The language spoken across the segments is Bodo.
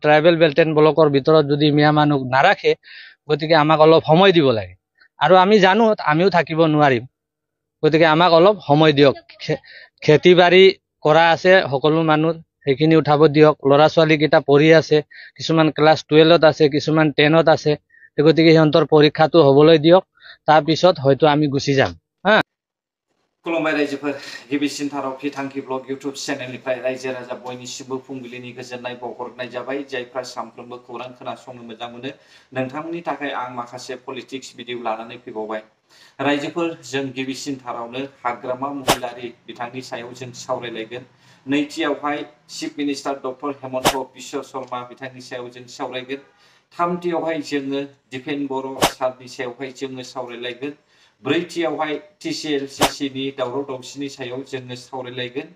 ট্ৰাইবেল বেল্ট এণ্ড ব্লকৰ ভিতৰত যদি মিয়া মানুহ নাৰাখে, গতিকে আমাক অলপ সময় দিব লাগে। আৰু আমি জানো আমিও থাকিব নোৱাৰিম, গতিকে আমাক অলপ সময় দিয়ক। খেতি বাৰী কৰা আছে সকলো মানুহ, সেইখিনি উঠাব দিয়ক। ল'ৰা ছোৱালী কেইটা পঢ়ি আছে, কিছুমান ক্লাছ 12ত আছে, কিছুমান 10ত আছে, গতিকে সিহঁতৰ পৰীক্ষাটো হ'বলৈ দিয়ক। তাৰপিছত হয়তো আমি গুচি যাম। खुलुमबाय रायजोफोर, गिबिसिन थाराव फिथांखि ब्लग इउट्युब चेनेलनिफ्राय रायजो राजा बयनिसिमबो फुंबिलिनि गोजोननाय बावहरनाय जाबाय। जायफ्रा सानफ्रोमबो खौरां खोनासंनो मोजां मोनो, नोंथांमोननि थाखाय आं माखासे पलिटिक्स भिडिअ लानानै फैबावबाय। रायजोफोर, जों गिबिसिन थारावनो हाग्रामा महिलारि बिथांनि सायाव जों सावरायलायगोन। नैथियावहाय chief minister doctor Himanta Biswa Sarma बिथांनि सायाव जों सावरायगोन। थामथियावहाय जोङो दिपेन बर' सारनि सायावहाय जोङो सावरायलायगोन। ब्रैथियावहाय TCLCC नि दावराव दावसिनि सायाव जोङो सावरायलायगोन।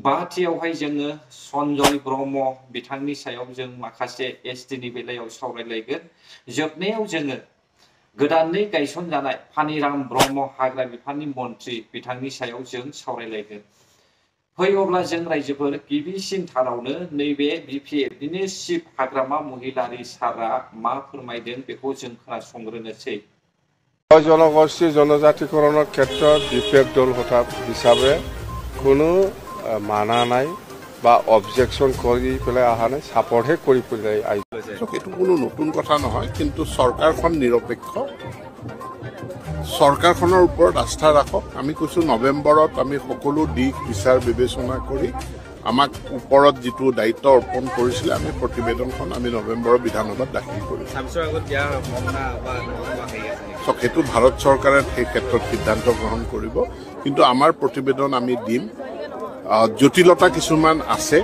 बाथियावहाय जोङो सन्जय ब्रह्म बिथांनि सायाव जों माखासे ST नि बेलायाव सावरायलायगोन। जोबनायाव जोङो गोदानै गायसनजानाय फानिराम ब्रह्म हाग्रा बिफाननि मन्थ्रि बिथांनि सायाव जों सावरायलायगोन। फै अब्ला जों रायजोफोर गिबिसिन थारावनो नैबे BPFनिनो चिफ हाग्रामा महिलारि सारा मा फोरमायदों बेखौ जों खोनासंग्रोनोसै। জনগোষ্ঠী জনজাতিকৰণৰ ক্ষেত্ৰত বিপেক দল হিচাপে কোনো মানা নাই বা অবজেকশন কৰি পেলাই অহা নাই, সাপোৰ্টহে কৰি পেলাই আহিছে। এইটো কোনো নতুন কথা নহয়, কিন্তু চৰকাৰখন নিৰপেক্ষ। চৰকাৰখনৰ ওপৰত আস্থা ৰাখক। আমি কৈছো নৱেম্বৰত আমি সকলো দিশ বিচাৰ বিবেচনা কৰি আমাক ওপৰত যিটো দায়িত্ব অৰ্পণ কৰিছিলে, আমি প্ৰতিবেদনখন আমি নৱেম্বৰৰ বিধানসভাত দাখিল কৰিম। সেইটো ভাৰত চৰকাৰে সেই ক্ষেত্ৰত সিদ্ধান্ত গ্ৰহণ কৰিব, কিন্তু আমাৰ প্ৰতিবেদন আমি দিম। জটিলতা কিছুমান আছে,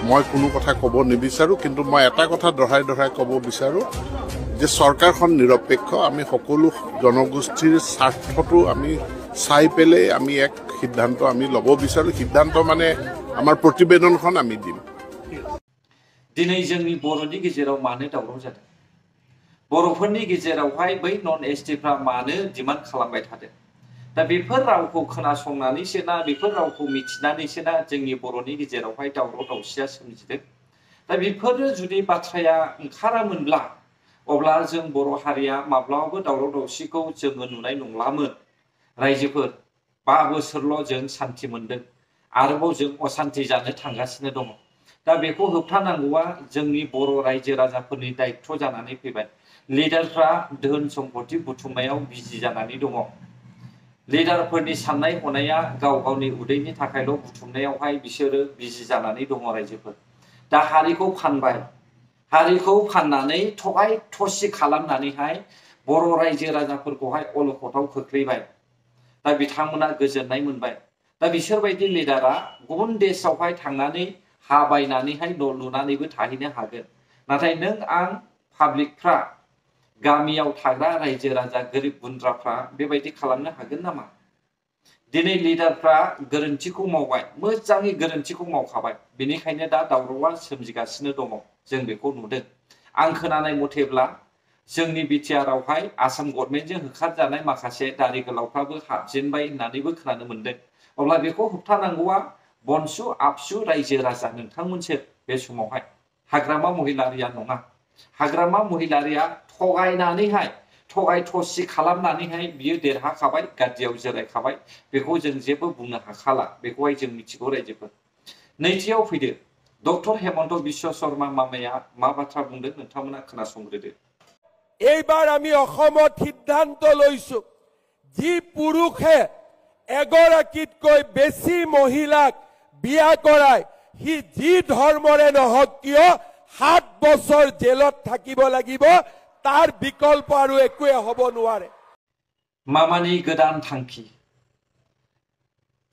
মই কোনো কথা ক'ব নিবিচাৰো, কিন্তু মই এটা কথা দঢ়াই দঢ়াই ক'ব বিচাৰো যে চৰকাৰখন নিৰপেক্ষ। আমি সকলো জনগোষ্ঠীৰ স্বাৰ্থটো আমি চাই পেলাই আমি এক সিদ্ধান্ত আমি ল'ব বিচাৰো। সিদ্ধান্ত মানে আমাৰ প্ৰতিবেদনখন আমি দিম। दिनै जोंनि बर'नि गेजेराव मानो दावराव जादों? बर'फोरनि गेजेरावहाय बै नन STफ्रा मानो डिमान्ड खालामबाय थादों? दा बेफोर रावखौ खोनासंनानैसो ना, बेफोर रावखौ मिथिनानैसो ना जोंनि बर'नि गेजेरावहाय दावराव दावसिया सोमजिदों? दा बेफोरो जुदि बाथ्राया ओंखारामोनब्ला अब्ला जों बर' हारिया माब्लाबाबो दावराव दावसिखौ जोङो नुनाय नंलामोन। रायजोफोर, 5 बोसोरल' जों सान्थि मोनदों, आरोबाव जों असान्थि जानो थांगासिनो दङ। दा बेखौ होबथानांगौआ जोंनि बर' रायजो राजाफोरनि दायित्व जानानै फैबाय। लिडारफ्रा धोन सम्पति बुथुमनायाव बिजि जानानै दङ। लिडारफोरनि साननाय हनाया गाव गावनि उदैनि थाखायल' बुथुमनायावहाय बिसोरो बिजि जानानै दङ। रायजोफोर, दा हारिखौ फानबाय, हारिखौ फाननानै थगाय थसि खालामनानैहाय बर' रायजो राजाफोरखौहाय अलखदाव खोख्लैबाय। दा बिथांमोना गोजोननाय मोनबाय। दा बिसोरबायदि लिडारा गुबुन देशआवहाय थांनानै हा बायनानैहाय न' लुनानैबो थाहैनो हागोन, नाथाय नों आं पाब्लिकफ्रा, गामियाव थाग्रा रायजो राजा गोरिब गुन्द्राफ्रा बेबायदि खालामनो हागोन नामा? दिनै लिडारफ्रा गोरोन्थिखौ मावबाय, मोजाङै गोरोन्थिखौ मावखाबाय, बेनिखायनो दा दावरावआ सोमजिगासिनो दङ। जों बेखौ नुदों। आं खोनानाय मथेब्ला जोंनि बिटिआरआवहाय आसाम गभर्नमेन्टजों होखारजानाय माखासे दारि गोलावफ्राबो हाबजेनबाय होननानैबो खोनानो मोनदों। अब्ला बेखौ होबथानांगौआ बनसु आबसु रायजो राजा नोंथांमोनसो बे समावहाय, हाग्रामा महिलारिया नङा। हाग्रामा महिलारिया थगायनानैहाय, थगाय थसि खालामनानैहाय बियो देरहाखाबाय, गादियाव जिरायखाबाय। बेखौ जों जेबो बुंनो हाखाला, बेखौहाय जों मिथिगौ। रायजोफोर, नैथियाव फैदो। डक्टर हेमन्त बिश्व शर्मा मामाया मा बाथ्रा बुंदों नोंथांमोना खोनासंग्रोदो। এইবাৰ আমি অসমত সিদ্ধান্ত লৈছো, যি পুৰুষে এগৰাকীতকৈ বেছি মহিলাক বিয়া কৰায়, সি যি ধৰ্মৰে নহওক কিয় 7 বছৰ জেলত থাকিব লাগিব। তাৰ বিকল্প আৰু একোৱে হ'ব নোৱাৰে। मामानि गोदान थांखि,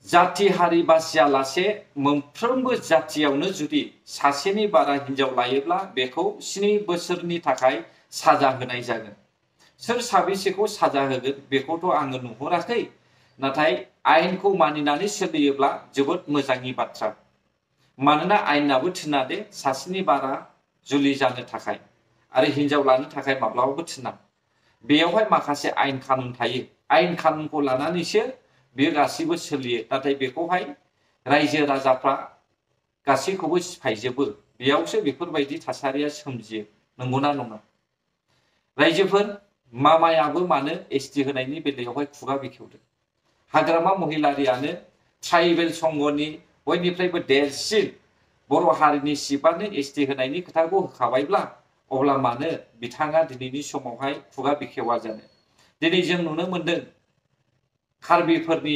जाति हारि बासियालासे मोनफ्रोमबो जातियावनो जुदि सासेनि बारा हिनजाव लायोब्ला बेखौ 7 बोसोरनि थाखाय साजा होनाय जागोन। सोर साबेसेखौ साजा होगोन बेखौथ' आङो नुहुराखै, नाथाय आयेनखौ मानिनानै सोलियोब्ला जोबोद मोजांनि बाथ्रा। मानोना आयेनाबो थिना दे सासेनि बारा जुलि जानो थाखाय आरो हिनजाव लानो थाखाय माब्लाबाबो थिना। बेयावहाय माखासे आयेन कानुन थायो, आयेन कानुनखौ लानानैसो बेयो गासैबो सोलियो। नाथाय बेखौहाय रायजो राजाफ्रा गासैखौबो सिफायजोबो। बेयावसो बेफोरबायदि थासारिया सोमजियो नंगौना नङा रायजोफोर मामायाबो मानो एसटि होनायनि बेलायावहाय खुगा बेखेवदों हाग्रामा महिलारियानो ट्राइबेल संघनि बयनिफ्रायबो देरसिन बर' हारिनि सिबानो एसटि होनायनि खोथाखौ होखाबायब्ला अब्ला मानो बिथाङा दिनैनि समावहाय खुगा बेखेवा जानो दिनै जों नुनो मोनदों कार्बिफोरनि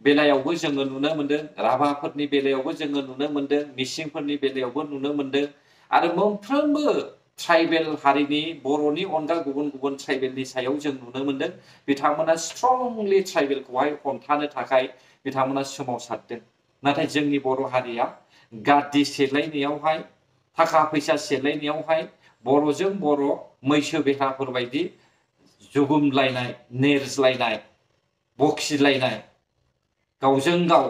बेलायावबो जोङो नुनो मोनदों राभाफोरनि बेलायावबो जोङो नुनो मोनदों मिसिंफोरनि बेलायावबो नुनो मोनदों आरो मोनफ्रोमबो ट्राइबेल हारिनि बर'नि अनगा गुबुन गुबुन ट्राइबेलनि सायाव जों नुनो मोनदों बिथांमोना स्ट्रंलि ट्राइबेलखौहाय हमथानो थाखाय बिथांमोना सोमावसारदों नाथाय जोंनि बर' हारिया गादि सेलायनायावहाय थाखा फैसा सेलायनायावहाय बर'जों बर' मैसो बेहाफोर बायदि जुगुमलायनाय नेर्ज्लायनाय बखिलायनाय गावजों गाव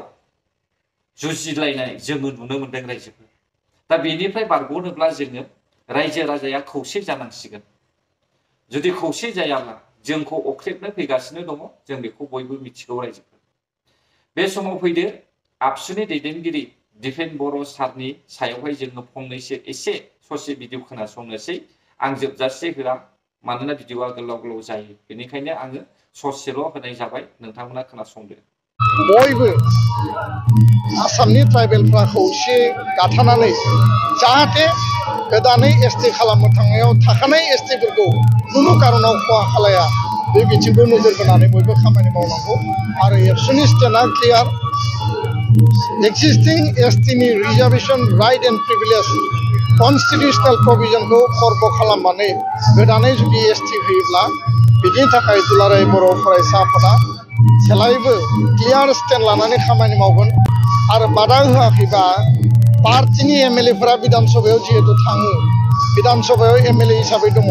जुजिलायनाय जोङो नुनो मोनदों रायजोफोर दा बेनिफ्राय बारग'नोब्ला जोङो रायजो राजाया खौसे जानांसिगोन जुदि खौसे जायाब्ला जोंखौ अख्रेबनो फैगासिनो दङ जों बेखौ बयबो मिथिगौ रायजोफोर बे समाव फैदो आबसुनि दैदेनगिरि दिपेन बर' सारनि सायावहाय जोङो फंनैसो एसे ससे भिडिअ खोनासंनोसै आं जोबजासे होआ मानोना भिडिअआ गोलाव गोलाव जायो बेनिखायनो आङो ससेल' होनाय जाबाय नोंथांमोना खोनासंदो बयबो आसामनि ट्राइबेलफ्रा खौसे गाथानानै जाहाथे गोदानै एसटि खालामनो थांनायाव थाखानाय एसटिफोरखौ खुनु कारनाव खहा खालाया बे बिथिंखौ नोजोर होनानै बयबो खामानि मावनांगौ आरो एबसुनि स्टेटआ क्लियार एक्सिस्टिं एसटिनि reservation right and privilege constitutional प्रभिजनखौ खर्ब खालामनानै गोदानै जुदि एसटि होयोब्ला बिनि थाखाय दुलाराय बर' फरायसा आफादा जेब्लायबो क्लियार स्टेन्ड लानानै खामानि मावगोन आरो बादा होआखैबा पार्टिनि एमएलएफोरा बिधान सभायाव जिहेतु थाङो बिधान सभायाव एमएलए हिसाबै दङ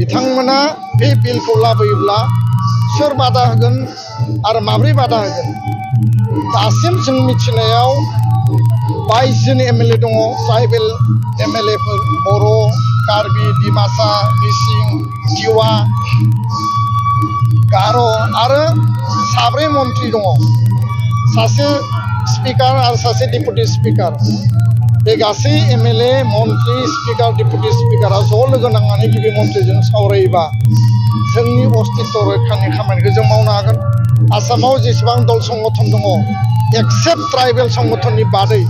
बिथांमोना बे बिलखौ लाबोयोब्ला सोर बादा होगोन आरो माब्रै बादा होगोन दासिम जों मिथिनायाव 22 जन एमएलए दङ ट्राइबेल एमएलएफोर बर' कार्बि डिमासा मिसिं टिवा गार' आरो 7 मन्त्रि दङ सासे स्पिकार आरो सासे डेपुटि स्पिकार बे गासै एमएलए मन्त्रि स्पिकार डेपुटि स्पिकारा ज' लोगो नांनानै गिबि मन्थ्रिजों सावरायोबा जोंनि अस्तित्व रैखानि खामानिखौ जों मावनो हागोन आसामाव जेसेबां दल संगठन दङ एक्सेप्ट ट्राइबेल संगठननि बादै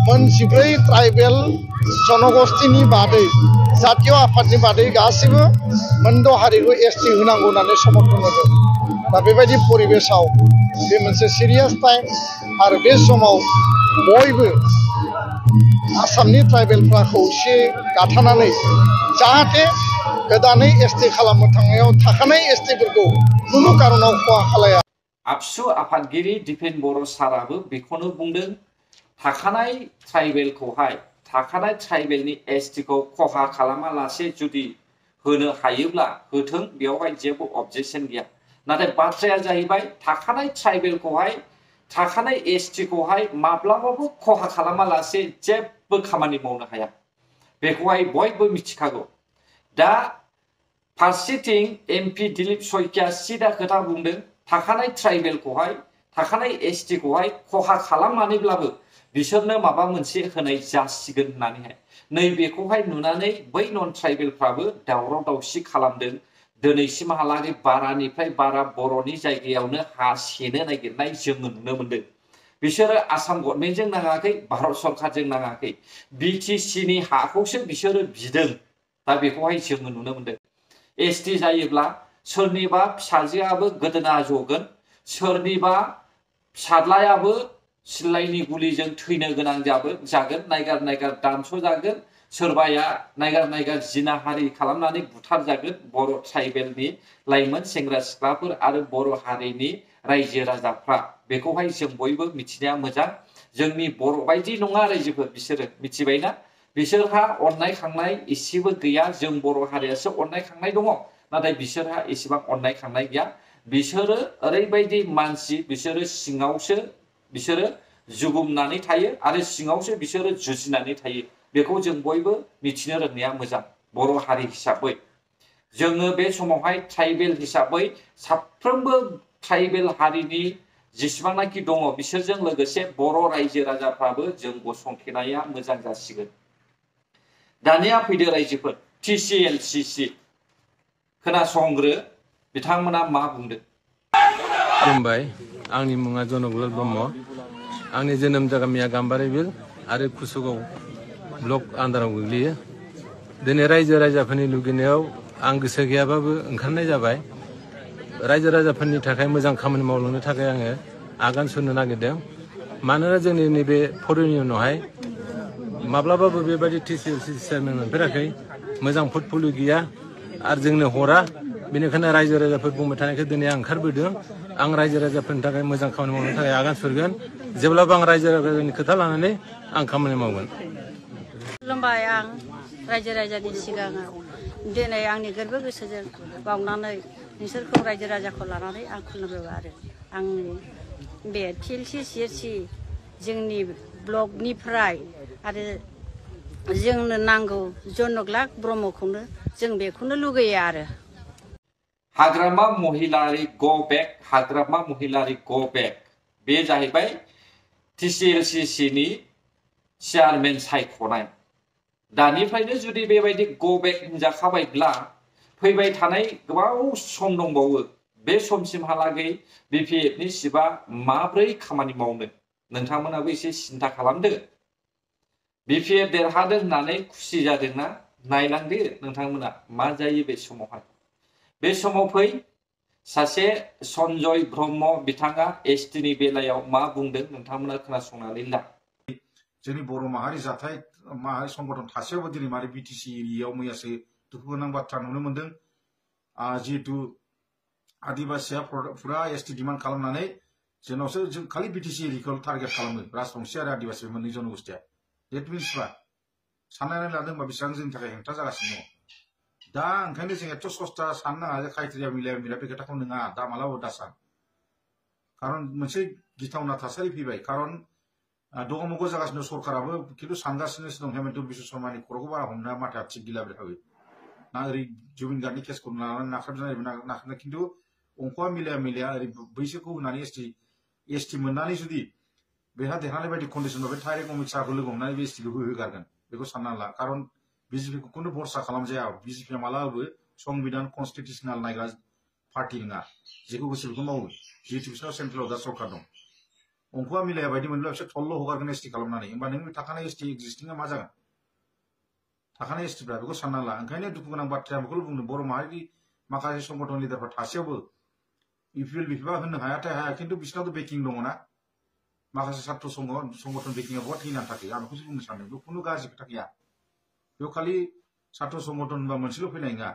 मोन 14 ट्राइबेल जनगोष्ठीनि बादै जातीय आफादनि बादै गासैबो मोनद' हारिखौ एसटि होनांगौ होननानै समर्थन होदों दा बेबायदि परिबेसाव बे मोनसे सिरियास टाइम आरो बे समाव बयबो आसामनि ट्राइबेलफ्रा खौसे गाथानानै जाहाथे गोदानै एसटि खालामनो थांनायाव थाखानाय एसटिफोरखौ खुनु कारनाव खहा खालाया आबसु आफादगिरि दिपेन बर' साराबो बेखौनो बुंदों थाखानाय ट्राइबेलखौहाय थाखानाय ट्राइबेलनि एसटिखौ खहा खालामालासे जुदि होनो हायोब्ला होथों बेयावहाय जेबो अबजेक्शन गैया नाथाय बाथ्राया जाहैबाय थाखानाय ट्राइबेलखौहाय थाखानाय एसटिखौहाय माब्लाबाबो खहा खालामालासे जेबो खामानि मावनो हाया बेखौहाय बयबो मिथिखागौ दा फारसेथिं एमपि दिलीप सयकिया सिदा खोथा बुंदों थाखानाय ट्राइबेलखौहाय थाखानाय एसटिखौहाय खहा खालामनानैब्लाबो बिसोरनो माबा मोनसे होनाय जासिगोन होननानैहाय नैबेखौहाय नुनानै बै नन ट्राइबेलफ्राबो दावराव दावसि खालामदों दिनैसिमहालागै बारानिफ्राय बारा बर'नि जायगायावनो हा सेनो नागिरनाय जोङो नुनो मोनदों बिसोरो आसाम गभर्नमेन्टजों नाङाखै भारत सरकारजों नाङाखै बिटिसिनि हाखौसो बिसोरो बिदों दा बेखौहाय जोङो नुनो मोनदों एसटि जायोब्ला सोरनिबा फिसाजोआबो गोदोना जगोन सोरनिबा फिसाज्लायाबो सिलाइनि गुलिजों थैनो गोनां जागोन नायगार नायगार दानस' जागोन सोरबाया नायगार नायगार जिनाहारि खालामनानै बुथार जागोन बर' ट्राइबेलनि लाइमोन सेंग्रा सिख्लाफोर आरो बर' हारिनि रायजो राजाफ्रा बेखौहाय जों बयबो मिथिनाया मोजां जोंनि बर' बायदि नङा रायजोफोर बिसोरो मिथिबायना बिसोरहा अननाय खांनाय एसेबो गैया जों बर' हारियासो अननाय खांनाय दङ नाथाय बिसोरहा एसेबां अननाय खांनाय गैया बिसोरो ओरैबायदि मानसि बिसोरो सिङावसो बिसोरो जुगुमनानै थायो आरो सिङावसो बिसोरो जुजिनानै थायो बेखौ जों बयबो मिथिनो रोंनाया मोजां बर' हारि हिसाबै जोङो बे समावहाय ट्राइबेल हिसाबै साफ्रोमबो ट्राइबेल हारिनि जेसेबांनाखि दङ बिसोरजों लोगोसे बर' रायजो राजाफ्राबो जों गसंथेनाया मोजां जासिगोन दानिया फैदो रायजोफोर TCLCC खोनासंग्रो बिथांमोना मा बुंदों। खुलुमबाय, आंनि मुङा जनकलाल ब्रह्म। आंनि जोनोम जागामिया गाम्बारि बिल आरो कुसुगाव ब्लक आन्दाराव गोग्लैयो। दिनै रायजो राजाफोरनि लुगैनायाव आं गोसो गैयाबाबो ओंखारनाय जाबाय। रायजो राजाफोरनि थाखाय मोजां खामानि मावलांनो थाखाय आङो आगान सुरनो नागिरदों। मानोना जोंनि नैबे फर इउनियनावहाय माब्लाबाबो बेबायदि TCLCC चेयारमेन मोनफेराखै, मोजां पर्टफलिय गैया आरो जोंनो हरा। बेनिखायनो रायजो राजाफोर बुंबाय थानायखौ दिनै आं ओंखारबोदों। आं रायजो राजाफोरनि थाखाय मोजां खामानि मावनो थाखाय आगान सुरगोन। जेब्लाबो आं रायजो राजानि खोथा लानानै आं खामानि मावगोन। खुलुमबाय, आं रायजो राजानि सिगाङाव दिनै आंनि गोरबो गोसोजों बावनानै नोंसोरखौ रायजो राजाखौ लानानै आं खुलुमबाय। आरो आंनि बे TCLCC जोंनि ब्लकनिफ्राय आरो जोंनो नांगौ जनकलाल ब्रह्मखौनो जों बेखौनो लुगैयो। आरो हाग्रामा महिलारि गो बेक, हाग्रामा महिलारि गो बेक बे जाहैबाय TCLCC नि चेयारमेन सायख'नाय। दानिफ्रायनो जुदि बेबायदि गो बेक होनजाखाबायब्ला फैबाय थानाय गोबाव सम दंबावो। बे समसिमहालागै BPF नि सिबा माब्रै खामानि मावनो नोंथांमोनाबो एसे सिन्था खालामदो। BPF देरहादों होननानै खुसि जादोंना नायलांदो नोंथांमोना मा जायो बे समावहाय। बे समाव फै सासे सन्जय ब्रह्म बिथाङा ST नि बेलायाव मा बुंदों नोंथांमोना खोनासंनानै ला। जोंनि बर' माहारि जाथाय माहारि संगठन थासेयावबो दिनै मारै BTC एरियायाव मैयासो दुखु गोनां बाथ्रा नुनो मोनदों। जिहेतु आदिबासिया फुरा ST डिमान्ड खालामनानै जोंनावसो जों खालि BTC एरियाखौ टारगेट खालामो, राजबंसि आरो आदिबासि मोननै जनगोष्ठिया। डेट मिन्सबा साननानै लादोंबा बेसेबां जोंनि थाखाय हेंथा जागासिनो दङ। दा ओंखायनो जों एथ' सस्था साननो नाङा जे क्राइटेरिया मिलाया बे खोथाखौ नङा, दा मालाबाबो दा सान। खारन मोनसे गिथावना थासारि फैबाय। खारन दगमग जागासिनो सरकाराबो, खिन्थु सानगासिनोसो दं हेमन्त बिश्व शर्मानि खर'खौ बारा हमना माथाया थिग गैला बेहाबो। ना ओरै जुबिन गार्डनि केसखौ लानानै नाख्रेबनाय, खिन्थु अंकआ मिलाया ओरै बैसोखौ होनानै ST मोननानै जुदि बेहा देरहानाय बायदि कन्डिसन बे डाइरेक्ट अमित शाहखौ लोगो हमनानै बे ST खौ होगारगोन बेखौ सानना ला। खारन BJP खौ खुनु भरसा खालामजाया। BJP आ मालाबाबो संबिधान कनस्टिटिउसनेल नायग्रा पार्टि नङा, जेखौ गोसो बेखौ मावो। जिहेतु बिसोरनाव सेन्ट्रेलाव दा सरकार दं। अंकआ मिलाया बायदि मोनब्ला बिसोर थल्ल' हगारगोन ST खालामनानै। होमबा नोंनि थाखानाय ST एक्जिस्टिंआ मा जागोन? थाखानाय STफ्रा बेखौ सानना ला। ओंखायनो दुखु गोनां बाथ्राया बेखौल' बुंदों, बर' माहारिनि माखासे संगठन लिडारफ्रा थासेयावबो UPL BPF होननो हायाथाय हाया, खिन्थु बिसोरनावथ' बेकिं दङ ना। माखासे सात्र संगठन बेकिंआ बहुत थैनानै थाखाय आं बेखौसो बुंनो सानदों। बेयाव खुनु गाज्रि खोथा गैया। बेयाव खालि सात्र संगठन होनबा मोनसेल' फैनाय नङा,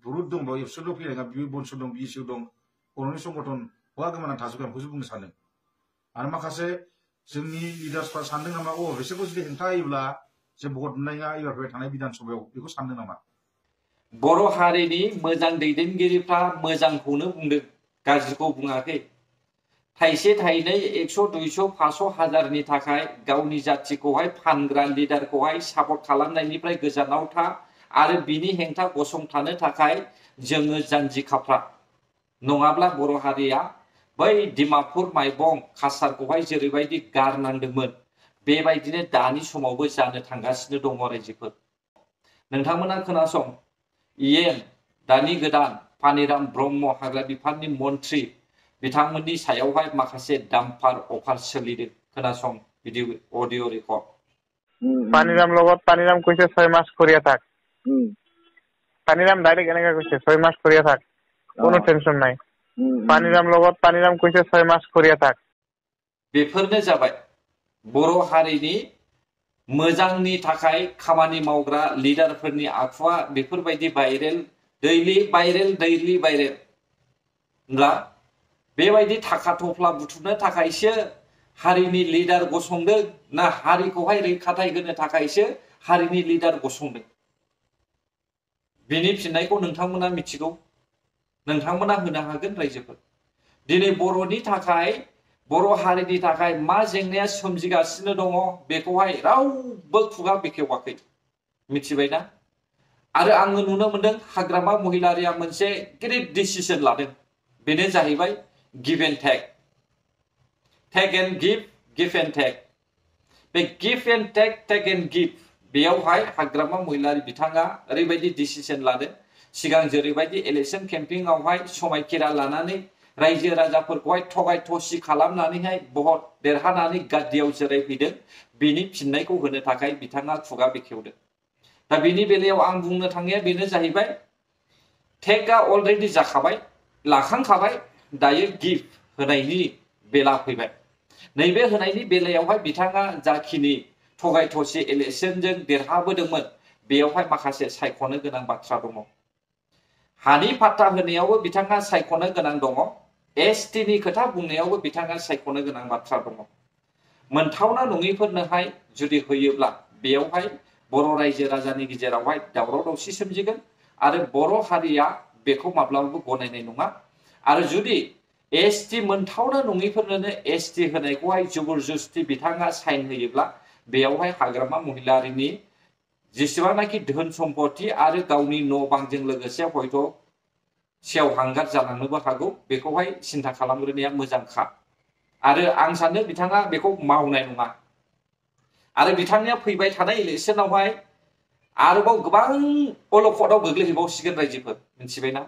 बहुत दं। बेयाव एबसुल' फैनाय नङा। बन्स दं, BSU दं, बर'नि संगठन हौवा गोमानानै थाजोबबाय। आं बेखौसो बुंनो सानदों। आरो माखासे जोंनि लिडार्सफ्रा सानदों नामा, बिसोरखौ जुदि हेंथा होयोब्ला जे भट मोननाया एबार फैबाय थानाय बिधान सभायाव, बेखौ सानदों नामा? बर' हारिनि मोजां दैदेनगिरिफ्रा मोजांखौनो बुंदों, गाज्रिखौ बुङाखै। थाइसे थाइनै 100, 200, 500 हाजारनि थाखाय गावनि जाथिखौहाय फानग्रा लिडारखौहाय सापर्ट खालामनायनिफ्राय गोजानाव था आरो बिनि हेंथा गसंथानो थाखाय जोङो जानजि खाफ्रा। नङाब्ला बर' हारिया बै डिमापुर माइबं काछारखौहाय जेरैबायदि गारनांदोंमोन बेबायदिनो दानि समावबो जानो थांगासिनो दङ रायजोफोर। नोंथांमोना खोनासं, दानि गोदान पानिराम ब्रह्म हाग्रा बिफाननि मन्त्रि बिथांमोननि सायावहाय माखासे दाम्पार अफार सोलिदों। खोनासं भिडिअ अडिअ रेकर्ड। পানিরাম লগত পানিরাম কইছে 6 মাস করিয়া থাক। পানিরাম ডাইরেক্ট এনেকা কইছে 6 মাস করিয়া থাক, কোনো টেনশন নাই। পানিরাম লগত পানিরাম কইছে 6 মাস করিয়া থাক। बेफोरनो जाबाय बर' हारिनि मोजांनि थाखाय खामानि मावग्रा लिडारफोरनि आखुआ बेफोरबायदि भाइरेल दैलि भाइरेल बेबायदि थाखा थफ्ला बुथुमनो थाखायसो हारिनि लिडार गसंदों ना हारिखौहाय रैखाथाय होनो थाखायसो हारिनि लिडार गसंदों? बेनि फिननायखौ नोंथांमोना मिथिगौ, नोंथांमोना होनो हागोन रायजोफोर। दिनै बर'नि थाखाय, बर' हारिनि थाखाय मा जेंनाया सोमजिगासिनो दङ बेखौहाय रावबो खुगा बेखेवाखै, मिथिबायना? आरो आङो नुनो मोनदों हाग्रामा महिलारिया मोनसे गिदिर डिसिसन लादों, बेनो जाहैबाय give and take, take and give, give and take. बे give and take, take and give बेयावहाय हाग्रामा महिलारि बिथाङा ओरैबायदि डिसिसन लादों सिगां जेरैबायदि इलेक्शन केम्पिंआवहाय समायखिरा लानानै रायजो राजाफोरखौहाय थगाय थसि खालामनानैहाय भट देरहानानै गाद्दियाव जिरायफैदों बिनि फिननायखौ होनो थाखाय बिथाङा खुगा बेखेवदों। दा बिनि बेलायाव आं बुंनो थांनाया बेनो जाहैबाय टेकआ अलरेडि जाखाबाय लाखांखाबाय दायो गिफ्ट होनायनि बेला फैबाय। नैबे होनायनि बेलायावहाय बिथाङा जाखिनि थगाय थसि इलेक्शनजों देरहाबोदोंमोन बेयावहाय माखासे सायख'नो गोनां बाथ्रा दङ। हानि पाट्टा होनायावबो बिथाङा सायख'नो गोनां दङ। एसटिनि खोथा बुंनायावबो बिथाङा सायख'नो गोनां बाथ्रा दङ। मोनथावना नङिफोरनोहाय जुदि होयोब्ला बेयावहाय बर' रायजो राजानि गेजेरावहाय दावराव दावसि सोमजिगोन आरो बर' हारिया बेखौ माब्लाबाबो गनायनाय नङा। आरो जुदि एसटि मोनथावना नङिफोरनो एसटि होनायखौहाय जबरदस्ति बिथाङा साइन होयोब्ला बेयावहाय हाग्रामा महिलारिनि जेसेबांनाखि धोन सम्पति आरो गावनि न' बांजों लोगोसे हयथ' सेवहांगार जालांनोबो हागौ बेखौहाय सिन्था खालामग्रोनाया मोजांखा। आरो आं सानो बिथाङा बेखौ मावनाय नङा। आरो बिथांनिया फैबाय थानाय इलेक्शनावहाय आरोबाव गोबां अलखदाव गोग्लैहैबावसिगोन रायजोफोर मिथिबायना।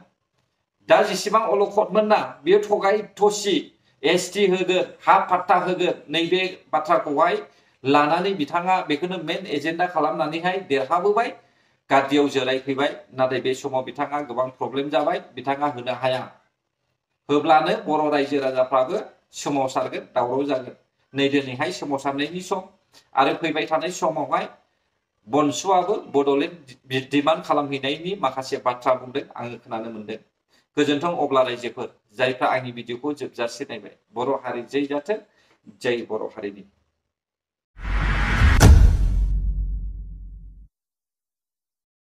दा जेसेबां अलखदमोन ना बेयो थगाय थसि एसटि होगोन हा पाट्टा होगोन नैबे बाथ्राखौहाय लानानै बिथाङा बेखौनो मेन एजेन्डा खालामनानैहाय देरहाबोबाय गाद्दियाव जिरायफैबाय। नाथाय बे समाव बिथाङा गोबां प्रब्लेम जाबाय बिथाङा होनो हाया। होब्लानो बर' रायजो राजाफ्राबो सोमावसारगोन दावराव जागोन। नै दिनैहाय सोमावसारनायनि सम आरो फैबाय थानाय समावहाय बनसुआबो बड'लेण्ड डिमान्ड खालामहैनायनि माखासे बाथ्रा बुंदों आङो खोनानो मोनदों। गोजोन्थों अब्ला रायजोफोर जायफ्रा आंनि भिडिअखौ जोबजासे नायबाय। बर' हारि जै जाथों जै बर' हारिनि।